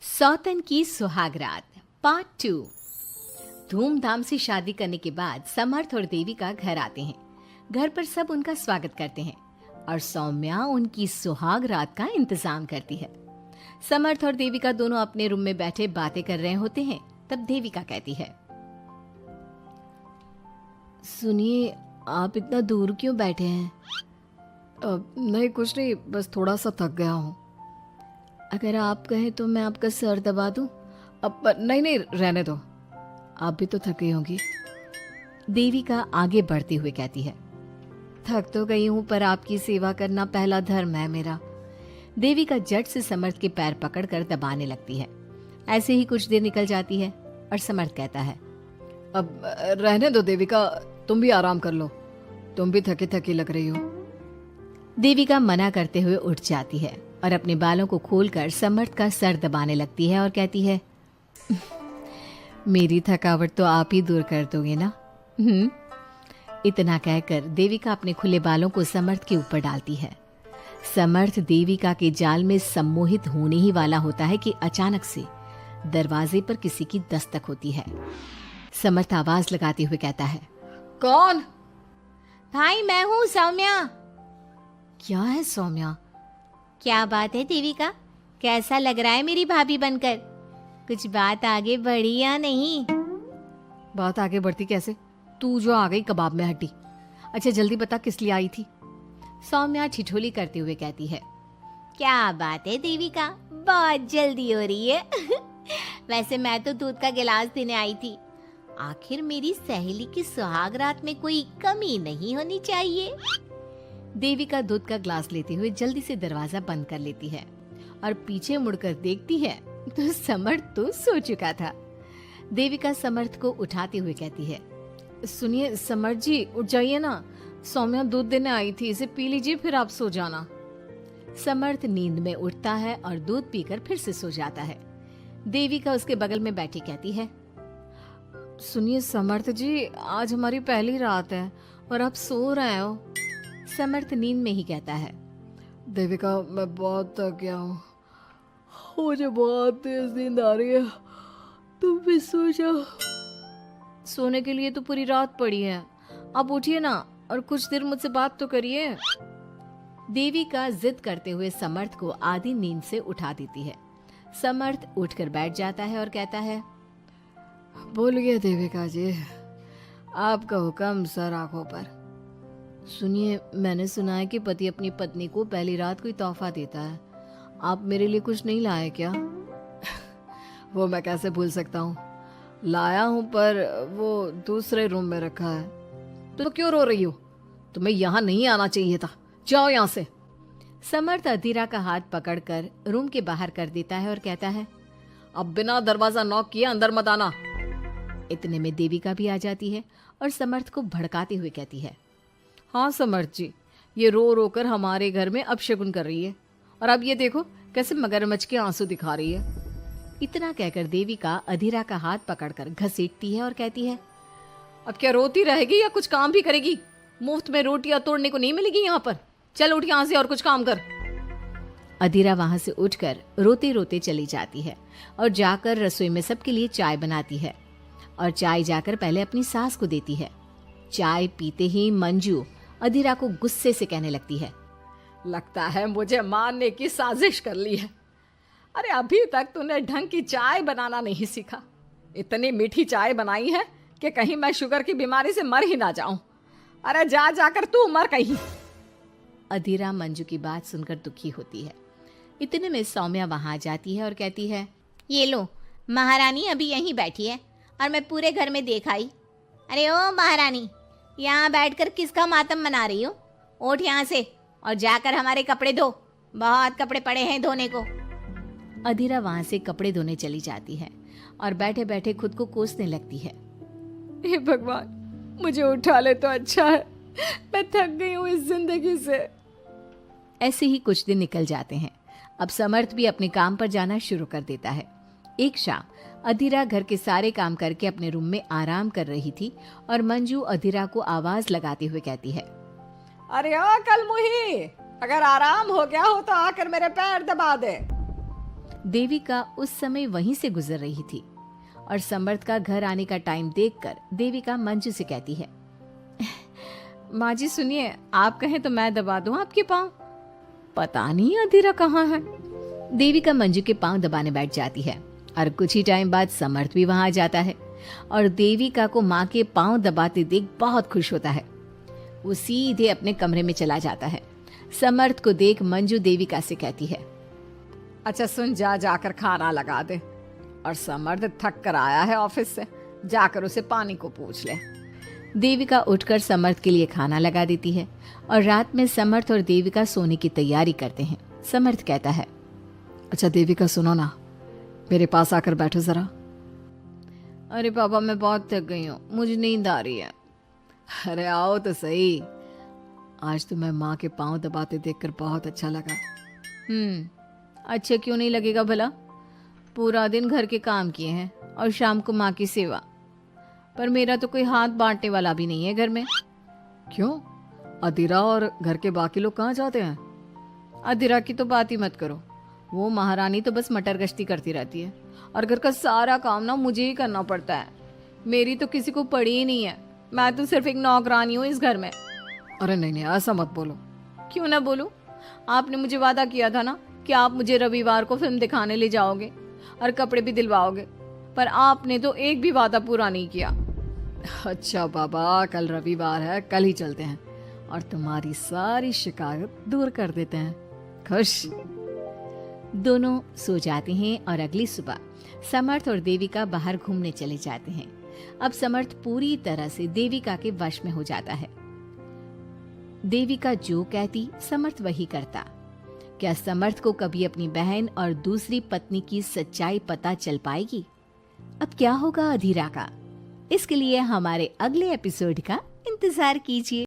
सौतन की सुहागरात पार्ट 2। धूमधाम से शादी करने के बाद समर्थ और देविका घर आते हैं। घर पर सब उनका स्वागत करते हैं और सौम्या उनकी सुहागरात का इंतजाम करती है। समर्थ और देविका दोनों अपने रूम में बैठे बातें कर रहे होते हैं। तब देविका कहती है, सुनिए, आप इतना दूर क्यों बैठे हैं? नहीं, कुछ नहीं, बस थोड़ा सा थक गया हूँ। अगर आप कहें तो मैं आपका सर दबा दूं? अब नहीं, रहने दो, आप भी तो थक गई होंगी। देविका आगे बढ़ते हुए कहती है, थक तो गई हूं पर आपकी सेवा करना पहला धर्म है मेरा। देविका झट से समर्थ के पैर पकड़कर दबाने लगती है। ऐसे ही कुछ देर निकल जाती है और समर्थ कहता है, अब रहने दो देविका, तुम भी आराम कर लो, तुम भी थकी थकी लग रही हो। देविका मना करते हुए उठ जाती है और अपने बालों को खोलकर समर्थ का सर दबाने लगती है और कहती है, मेरी थकावट तो आप ही दूर कर दोगे ना? इतना कहकर देविका अपने खुले बालों को समर्थ के ऊपर डालती है। समर्थ देविका के जाल में सम्मोहित होने ही वाला होता है कि अचानक से दरवाजे पर किसी की दस्तक होती है। समर्थ आवाज लगाते हुए कहता है, कौन? भाई, मैं हूँ सौम्या। क्या है सौम्या? क्या बात है देविका, कैसा लग रहा है मेरी भाभी बनकर? कुछ बात आगे बढ़ी या नहीं? बात आगे बढ़ती कैसे? तू जो आ गई कबाब में हड्डी। अच्छा जल्दी बता, किस लिए आई थी? सौम्या ठिठोली करते हुए कहती है, क्या बात है देविका, बहुत जल्दी हो रही है। वैसे मैं तो दूध का गिलास देने आई थी। आखिर मेरी सहेली की सुहागरात में कोई कमी नहीं होनी चाहिए। देविका दूध का ग्लास लेते हुए जल्दी से दरवाजा बंद कर लेती है और पीछे मुड़कर देखती है तो समर्थ तो सो चुका था। देविका समर्थ को उठाते हुए कहती है, सुनिए समर्थ जी, उठ जाइए ना, सौम्या दूध देने आई थी, इसे पी लीजिए फिर आप सो जाना। समर्थ नींद में उठता है और दूध पीकर फिर से सो जाता है। देविका उसके बगल में बैठी कहती है, सुनिए समर्थ जी, आज हमारी पहली रात है और आप सो रहे हो। समर्थ नींद में ही कहता है, देविका मैं बहुत थक गया हूँ, मुझे बहुत तेज नींद आ रही है, तुम भी सो जाओ। सोने के लिए तो पूरी रात पड़ी है, आप उठिए ना और कुछ देर मुझसे बात तो करिए। देविका जिद करते हुए समर्थ को आधी नींद से उठा देती है। समर्थ उठकर बैठ जाता है और कहता है, बोलिए देविका जी, आपका हुक्म सर आंखों पर। सुनिए, मैंने सुना है कि पति अपनी पत्नी को पहली रात कोई तोहफा देता है, आप मेरे लिए कुछ नहीं लाए क्या? वो मैं कैसे भूल सकता हूँ, लाया हूँ पर वो दूसरे रूम में रखा है। तो क्यों रो रही हो? तुम्हें यहाँ नहीं आना चाहिए था, जाओ यहाँ से। समर्थ अधीरा का हाथ पकड़कर रूम के बाहर कर देता है और कहता है, अब बिना दरवाजा नॉक किए अंदर मत आना। इतने में देविका भी आ जाती है और समर्थ को भड़काते हुए कहती है, हाँ समर्थ जी, ये रो रो कर हमारे घर में अपशगुन कर रही है और अब ये देखो कैसे मगरमच्छ के आंसू दिखा रही है। इतना कहकर देविका अधीरा का हाथ पकड़कर घसीटती है और कहती है, अब क्या रोती रहेगी या कुछ काम भी करेगी? मुफ्त में रोटियां तोड़ने को नहीं मिलेगी यहाँ पर। चल उठ यहाँ से और कुछ काम कर। अधीरा वहां से उठकर रोते रोते चली जाती है और जाकर रसोई में सबके लिए चाय बनाती है और चाय जाकर पहले अपनी सास को देती है। चाय पीते ही मंजू अधीरा को गुस्से से कहने लगती है, लगता है मुझे मारने की साजिश कर ली है। अरे अभी तक तूने ढंग की चाय बनाना नहीं सीखा। इतनी मीठी चाय बनाई है कि कहीं मैं शुगर की बीमारी से मर ही ना जाऊं। अरे जा जाकर तू मर कहीं। अधीरा मंजू की बात सुनकर दुखी होती है। इतने में सौम्या वहां आ जाती है और कहती है, ये लो, महारानी अभी यहीं बैठी है और मैं पूरे घर में देख आई। अरे ओ महारानी, यहाँ बैठकर किसका मातम मना रही हो? उठ यहाँ से और जाकर हमारे कपड़े धो, बहुत कपड़े पड़े हैं धोने को। अधीरा वहां से कपड़े धोने चली जाती है और बैठे बैठे खुद को कोसने लगती है, हे भगवान, मुझे उठा ले तो अच्छा है, मैं थक गई हूँ इस जिंदगी से। ऐसे ही कुछ दिन निकल जाते हैं। अब समर्थ भी अपने काम पर जाना शुरू कर देता है। एक शाम अधीरा घर के सारे काम करके अपने रूम में आराम कर रही थी और मंजू अधीरा को आवाज लगाते हुए कहती है, अरे ओ कलमुही, अगर आराम हो गया हो तो आकर मेरे पैर दबा दे। देविका उस समय वहीं से गुजर रही थी और समर्थ का घर आने का टाइम देखकर देविका मंजू से कहती है, माँ जी सुनिए, आप कहें तो मैं दबा दूं आपके पाँव। पता नहीं अधीरा कहाँ है। देविका मंजू के पांव दबाने बैठ जाती है और कुछ ही टाइम बाद समर्थ भी वहां आ जाता है और देविका को माँ के पांव दबाते देख बहुत खुश होता है। वो सीधे अपने कमरे में चला जाता है। समर्थ को देख मंजू देविका से कहती है, अच्छा सुन, जाकर खाना लगा दे। और समर्थ थक कर आया है ऑफिस से, जाकर उसे पानी को पूछ ले। देविका उठकर समर्थ के लिए खाना लगा देती है और रात में समर्थ और देविका सोने की तैयारी करते हैं। समर्थ कहता है, अच्छा देविका सुनो ना, मेरे पास आकर बैठो जरा। अरे पापा मैं बहुत थक गई हूँ, मुझे नींद आ रही है। अरे आओ तो सही, आज तुम्हें माँ के पाँव दबाते देखकर बहुत अच्छा लगा। अच्छा क्यों नहीं लगेगा भला, पूरा दिन घर के काम किए हैं और शाम को माँ की सेवा, पर मेरा तो कोई हाथ बांटने वाला भी नहीं है घर में। क्यों, अधीरा और घर के बाकी लोग कहाँ जाते हैं? अधीरा की तो बात ही मत करो, वो महारानी तो बस मटर गश्ती करती रहती है और घर का सारा काम ना मुझे ही करना पड़ता है। मेरी तो किसी को पड़ी ही नहीं है, मैं तो सिर्फ एक नौकरानी हूँ इस घर में। अरे नहीं ऐसा मत बोलो। क्यों ना बोलूं, आपने मुझे वादा किया था ना कि आप मुझे रविवार को फिल्म दिखाने ले जाओगे और कपड़े भी दिलवाओगे, पर आपने तो एक भी वादा पूरा नहीं किया। अच्छा बाबा, कल रविवार है, कल ही चलते हैं और तुम्हारी सारी शिकायत दूर कर देते हैं। खुश। दोनों सो जाते हैं और अगली सुबह समर्थ और देविका बाहर घूमने चले जाते हैं। अब समर्थ पूरी तरह से देविका के वश में हो जाता है। देविका जो कहती समर्थ वही करता। क्या समर्थ को कभी अपनी बहन और दूसरी पत्नी की सच्चाई पता चल पाएगी? अब क्या होगा अधीरा का? इसके लिए हमारे अगले एपिसोड का इंतजार कीजिए।